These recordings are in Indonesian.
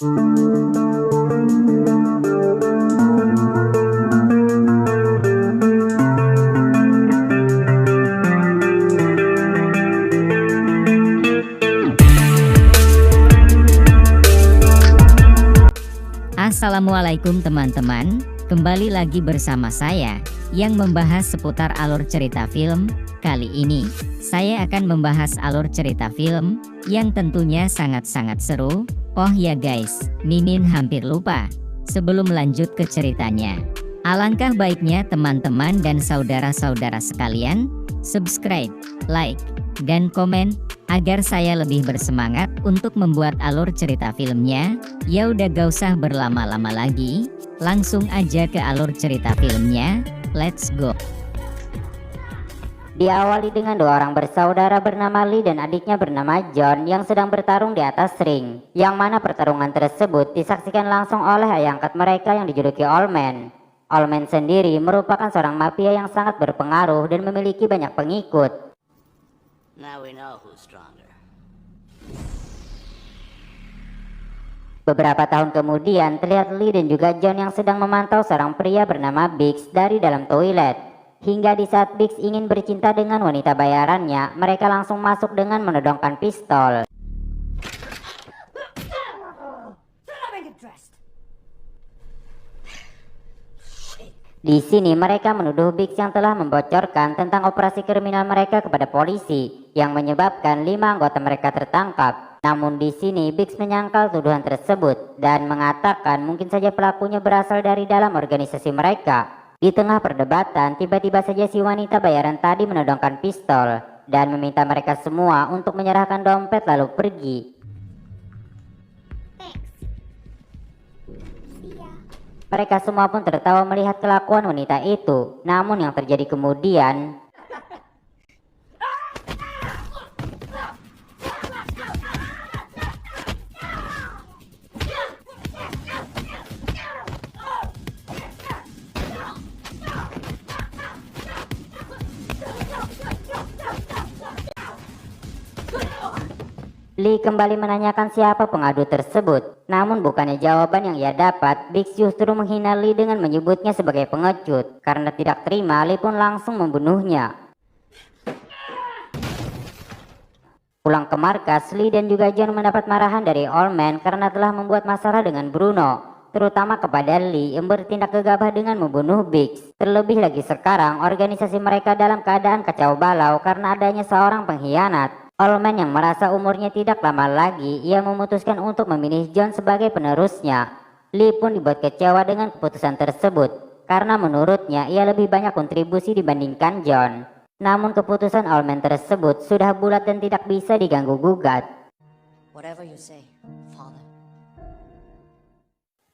Assalamualaikum teman-teman, kembali lagi bersama saya yang membahas seputar alur cerita film. Kali ini saya akan membahas alur cerita film yang tentunya sangat-sangat seru. Oh ya guys, Mimin hampir lupa. Sebelum lanjut ke ceritanya, alangkah baiknya teman-teman dan saudara-saudara sekalian subscribe, like, dan komen agar saya lebih bersemangat untuk membuat alur cerita filmnya. Ya udah gak usah berlama-lama lagi, langsung aja ke alur cerita filmnya. Let's go. Diawali dengan dua orang bersaudara bernama Lee dan adiknya bernama John yang sedang bertarung di atas ring, yang mana pertarungan tersebut disaksikan langsung oleh ayah angkat mereka yang dijuluki Old Man. Old Man sendiri merupakan seorang mafia yang sangat berpengaruh dan memiliki banyak pengikut. Now we know who's stronger. Beberapa tahun kemudian terlihat Lee dan juga John yang sedang memantau seorang pria bernama Biggs dari dalam toilet. Hingga di saat Biggs ingin bercinta dengan wanita bayarannya, mereka langsung masuk dengan menodongkan pistol. Di sini mereka menuduh Biggs yang telah membocorkan tentang operasi kriminal mereka kepada polisi, yang menyebabkan 5 anggota mereka tertangkap. Namun di sini Biggs menyangkal tuduhan tersebut dan mengatakan mungkin saja pelakunya berasal dari dalam organisasi mereka. Di tengah perdebatan, tiba-tiba saja si wanita bayaran tadi menodongkan pistol dan meminta mereka semua untuk menyerahkan dompet lalu pergi. Mereka semua pun tertawa melihat kelakuan wanita itu. Namun yang terjadi kemudian, Lee kembali menanyakan siapa pengadu tersebut. Namun bukannya jawaban yang ia dapat, Biggs justru menghina Lee dengan menyebutnya sebagai pengecut. Karena tidak terima, Lee pun langsung membunuhnya. Pulang ke markas, Lee dan juga John mendapat marahan dari Old Man karena telah membuat masalah dengan Bruno, terutama kepada Lee yang bertindak gegabah dengan membunuh Biggs. Terlebih lagi sekarang, organisasi mereka dalam keadaan kacau balau karena adanya seorang pengkhianat. Old Man yang merasa umurnya tidak lama lagi, ia memutuskan untuk memilih John sebagai penerusnya. Lee pun dibuat kecewa dengan keputusan tersebut, karena menurutnya ia lebih banyak kontribusi dibandingkan John. Namun keputusan Old Man tersebut sudah bulat dan tidak bisa diganggu gugat. Whatever you say, father.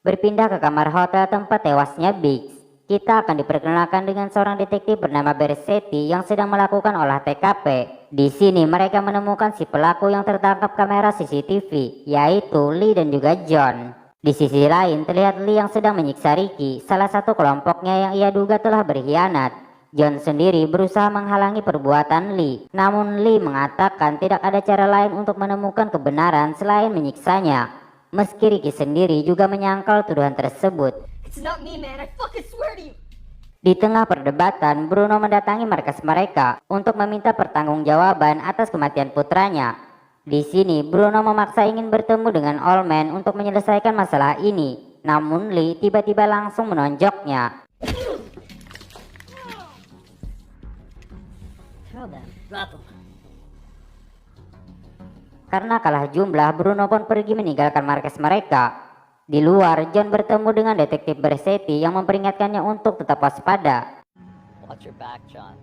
Berpindah ke kamar hotel tempat tewasnya Biggs, kita akan diperkenalkan dengan seorang detektif bernama Bersetti yang sedang melakukan olah TKP. Di sini mereka menemukan si pelaku yang tertangkap kamera CCTV, yaitu Lee dan juga John. Di sisi lain terlihat Lee yang sedang menyiksa Ricky, salah satu kelompoknya yang ia duga telah berkhianat. John sendiri berusaha menghalangi perbuatan Lee, namun Lee mengatakan tidak ada cara lain untuk menemukan kebenaran selain menyiksanya. Meski Ricky sendiri juga menyangkal tuduhan tersebut. It's not me, man. I fucking swear to you. Di tengah perdebatan, Bruno mendatangi markas mereka untuk meminta pertanggungjawaban atas kematian putranya. Di sini, Bruno memaksa ingin bertemu dengan Old Man untuk menyelesaikan masalah ini. Namun Lee tiba-tiba langsung menonjoknya. Karena kalah jumlah, Bruno pun pergi meninggalkan markas mereka. Di luar, John bertemu dengan detektif Bersetti yang memperingatkannya untuk tetap waspada. Watch your back, John.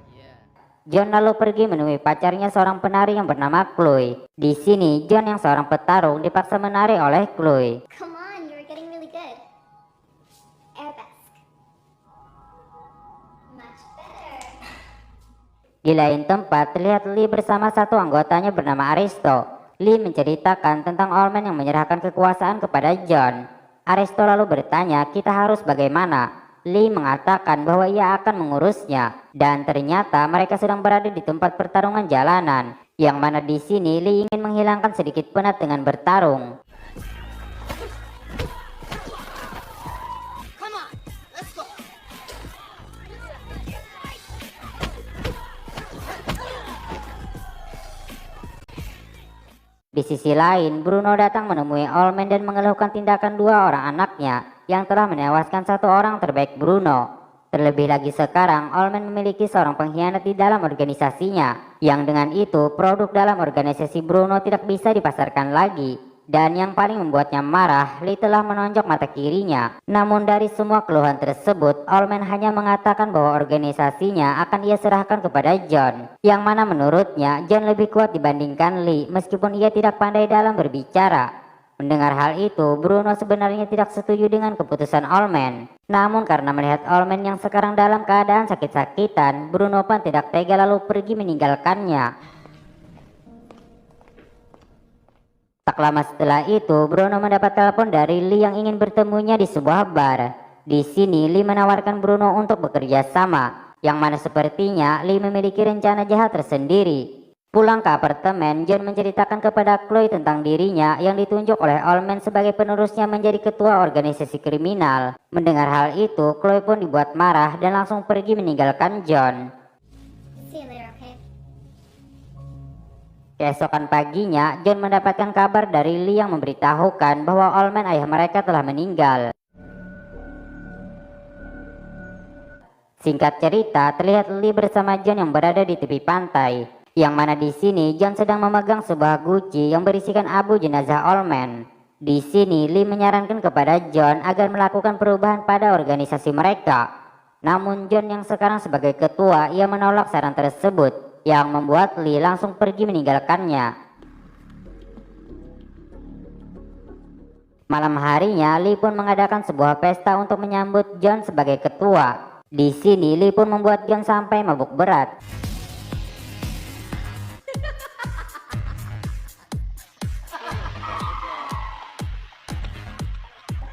Yeah. John lalu pergi menemui pacarnya seorang penari yang bernama Chloe. Di sini, John yang seorang petarung dipaksa menari oleh Chloe. Come on, you're getting really good. Arabesque. Much better. Di lain tempat, terlihat Lee bersama satu anggotanya bernama Aristo. Lee menceritakan tentang Old Man yang menyerahkan kekuasaan kepada John. Aristo lalu bertanya, kita harus bagaimana? Lee mengatakan bahwa ia akan mengurusnya. Dan ternyata mereka sedang berada di tempat pertarungan jalanan. Yang mana di sini Lee ingin menghilangkan sedikit penat dengan bertarung. Di sisi lain, Bruno datang menemui Allman dan mengeluhkan tindakan dua orang anaknya yang telah menewaskan satu orang terbaik Bruno. Terlebih lagi sekarang, Allman memiliki seorang pengkhianat di dalam organisasinya, yang dengan itu produk dalam organisasi Bruno tidak bisa dipasarkan lagi. Dan yang paling membuatnya marah, Lee telah menonjok mata kirinya. Namun dari semua keluhan tersebut, Allman hanya mengatakan bahwa organisasinya akan ia serahkan kepada John, yang mana menurutnya John lebih kuat dibandingkan Lee meskipun ia tidak pandai dalam berbicara. Mendengar hal itu, Bruno sebenarnya tidak setuju dengan keputusan Allman. Namun karena melihat Allman yang sekarang dalam keadaan sakit-sakitan, Bruno pun tidak tega lalu pergi meninggalkannya. Tak lama setelah itu, Bruno mendapat telepon dari Lee yang ingin bertemunya di sebuah bar. Di sini, Lee menawarkan Bruno untuk bekerja sama, yang mana sepertinya Lee memiliki rencana jahat tersendiri. Pulang ke apartemen, John menceritakan kepada Chloe tentang dirinya yang ditunjuk oleh Allman sebagai penerusnya menjadi ketua organisasi kriminal. Mendengar hal itu, Chloe pun dibuat marah dan langsung pergi meninggalkan John. See you later, okay? Keesokan paginya, John mendapatkan kabar dari Lee yang memberitahukan bahwa Allman ayah mereka telah meninggal. Singkat cerita, terlihat Lee bersama John yang berada di tepi pantai. Yang mana di sini John sedang memegang sebuah guci yang berisikan abu jenazah Allman. Di sini Lee menyarankan kepada John agar melakukan perubahan pada organisasi mereka. Namun John yang sekarang sebagai ketua, ia menolak saran tersebut, yang membuat Lee langsung pergi meninggalkannya. Malam harinya, Lee pun mengadakan sebuah pesta untuk menyambut John sebagai ketua. Di sini Lee pun membuat John sampai mabuk berat.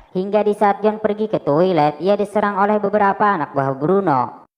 Hingga di saat John pergi ke toilet, ia diserang oleh beberapa anak buah Bruno.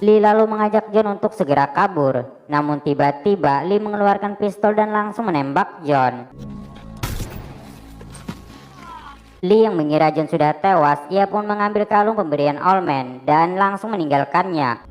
Lee lalu mengajak John untuk segera kabur. Namun tiba-tiba Lee mengeluarkan pistol dan langsung menembak John. Lee yang mengira John sudah tewas, ia pun mengambil kalung pemberian Allman dan langsung meninggalkannya.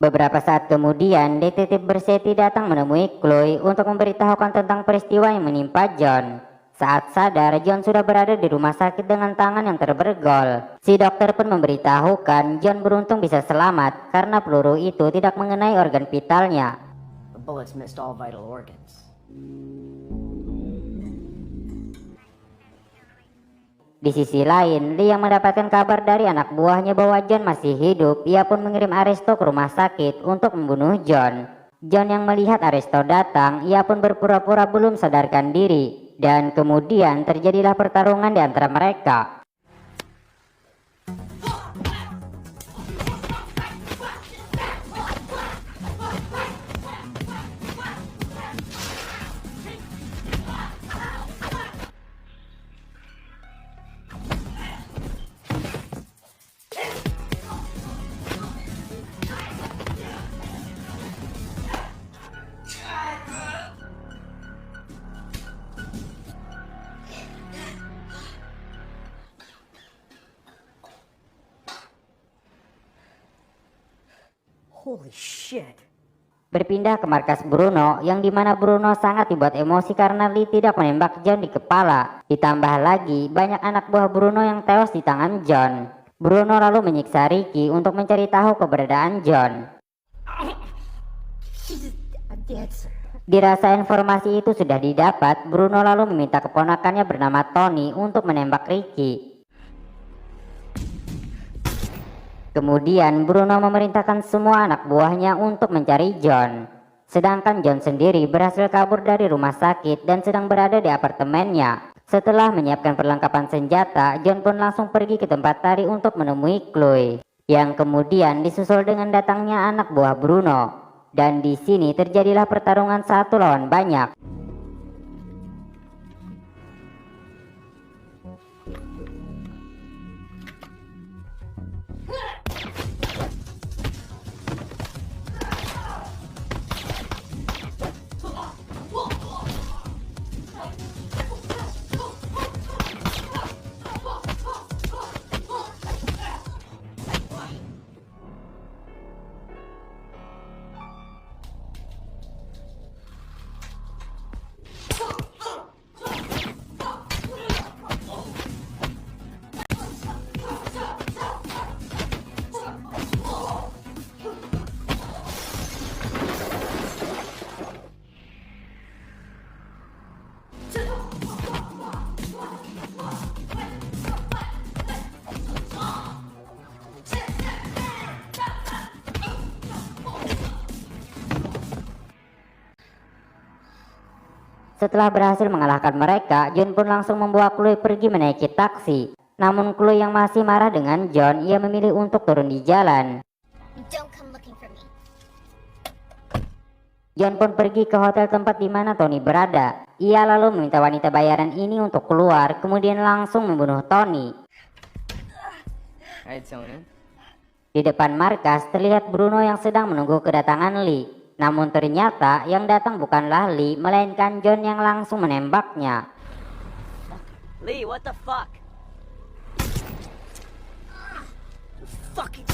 Beberapa saat kemudian, detektif Bersetti datang menemui Chloe untuk memberitahukan tentang peristiwa yang menimpa John. Saat sadar, John sudah berada di rumah sakit dengan tangan yang terbergol. Si dokter pun memberitahukan John beruntung bisa selamat karena peluru itu tidak mengenai organ vitalnya. The bullets missed all vital organs. Di sisi lain, Lee yang mendapatkan kabar dari anak buahnya bahwa John masih hidup, ia pun mengirim Aresto ke rumah sakit untuk membunuh John. John yang melihat Aresto datang, ia pun berpura-pura belum sadarkan diri. Dan kemudian terjadilah pertarungan di antara mereka. Holy shit. Berpindah ke markas Bruno, yang dimana Bruno sangat dibuat emosi karena Lee tidak menembak John di kepala. Ditambah lagi banyak anak buah Bruno yang tewas di tangan John. Bruno lalu menyiksa Ricky untuk mencari tahu keberadaan John. Dirasa informasi itu sudah didapat, Bruno lalu meminta keponakannya bernama Tony untuk menembak Ricky. Kemudian Bruno memerintahkan semua anak buahnya untuk mencari John. Sedangkan John sendiri berhasil kabur dari rumah sakit dan sedang berada di apartemennya. Setelah menyiapkan perlengkapan senjata, John pun langsung pergi ke tempat tari untuk menemui Chloe, yang kemudian disusul dengan datangnya anak buah Bruno. Dan di sini terjadilah pertarungan satu lawan banyak. Setelah berhasil mengalahkan mereka, John pun langsung membawa Chloe pergi menaiki taksi. Namun Chloe yang masih marah dengan John, ia memilih untuk turun di jalan. Don't come looking for me. John pun pergi ke hotel tempat di mana Tony berada. Ia lalu meminta wanita bayaran ini untuk keluar, kemudian langsung membunuh Tony. Hi, Tony. Di depan markas terlihat Bruno yang sedang menunggu kedatangan Lee. Namun ternyata yang datang bukanlah Lee, melainkan John yang langsung menembaknya. Lee, what the fuck? Fucking.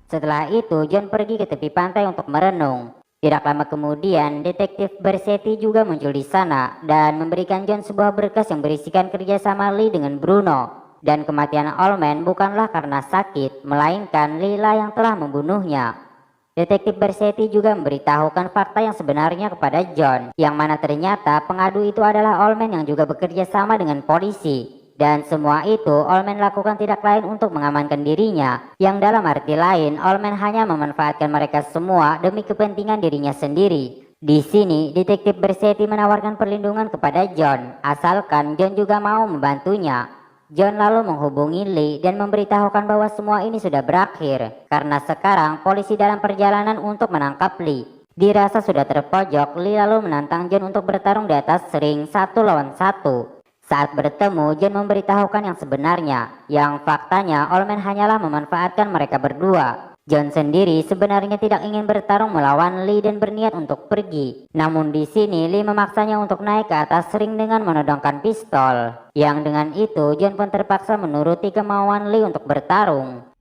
Setelah itu John pergi ke tepi pantai untuk merenung. Tidak lama kemudian detektif Bersetti juga muncul di sana dan memberikan John sebuah berkas yang berisikan kerjasama Lee dengan Bruno. Dan kematian Allman bukanlah karena sakit, melainkan Lee lah yang telah membunuhnya. Detektif Bersetti juga memberitahukan fakta yang sebenarnya kepada John, yang mana ternyata pengadu itu adalah Allman yang juga bekerja sama dengan polisi. Dan semua itu Allman lakukan tidak lain untuk mengamankan dirinya, yang dalam arti lain Allman hanya memanfaatkan mereka semua demi kepentingan dirinya sendiri. Di sini detektif Bersetti menawarkan perlindungan kepada John, asalkan John juga mau membantunya. John lalu menghubungi Lee dan memberitahukan bahwa semua ini sudah berakhir karena sekarang polisi dalam perjalanan untuk menangkap Lee. Dirasa sudah terpojok, Lee lalu menantang John untuk bertarung di atas ring 1 lawan 1. Saat bertemu, John memberitahukan yang sebenarnya, yang faktanya Allman hanyalah memanfaatkan mereka berdua. John sendiri sebenarnya tidak ingin bertarung melawan Lee dan berniat untuk pergi. Namun di sini Lee memaksanya untuk naik ke atas ring dengan menodongkan pistol. Yang dengan itu John pun terpaksa menuruti kemauan Lee untuk bertarung.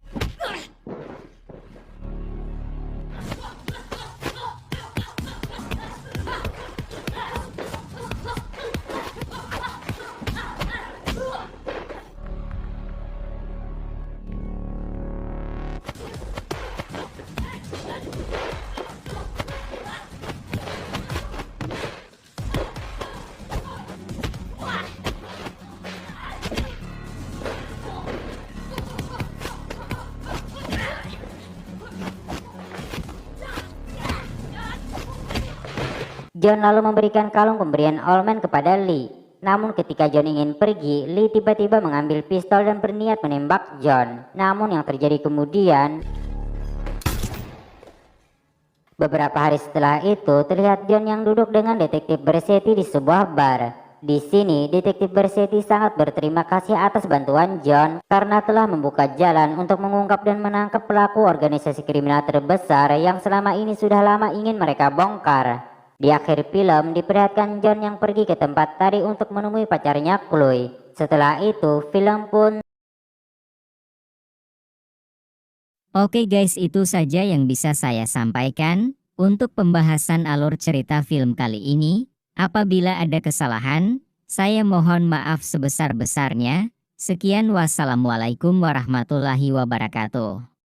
John lalu memberikan kalung pemberian Allman kepada Lee. Namun ketika John ingin pergi, Lee tiba-tiba mengambil pistol dan berniat menembak John. Namun yang terjadi kemudian, beberapa hari setelah itu terlihat John yang duduk dengan detektif Bersetti di sebuah bar. Di sini detektif Bersetti sangat berterima kasih atas bantuan John karena telah membuka jalan untuk mengungkap dan menangkap pelaku organisasi kriminal terbesar yang selama ini sudah lama ingin mereka bongkar. Di akhir film diperlihatkan John yang pergi ke tempat tari untuk menemui pacarnya Chloe. Setelah itu film pun... Oke guys, itu saja yang bisa saya sampaikan untuk pembahasan alur cerita film kali ini. Apabila ada kesalahan, saya mohon maaf sebesar-besarnya. Sekian, wassalamualaikum warahmatullahi wabarakatuh.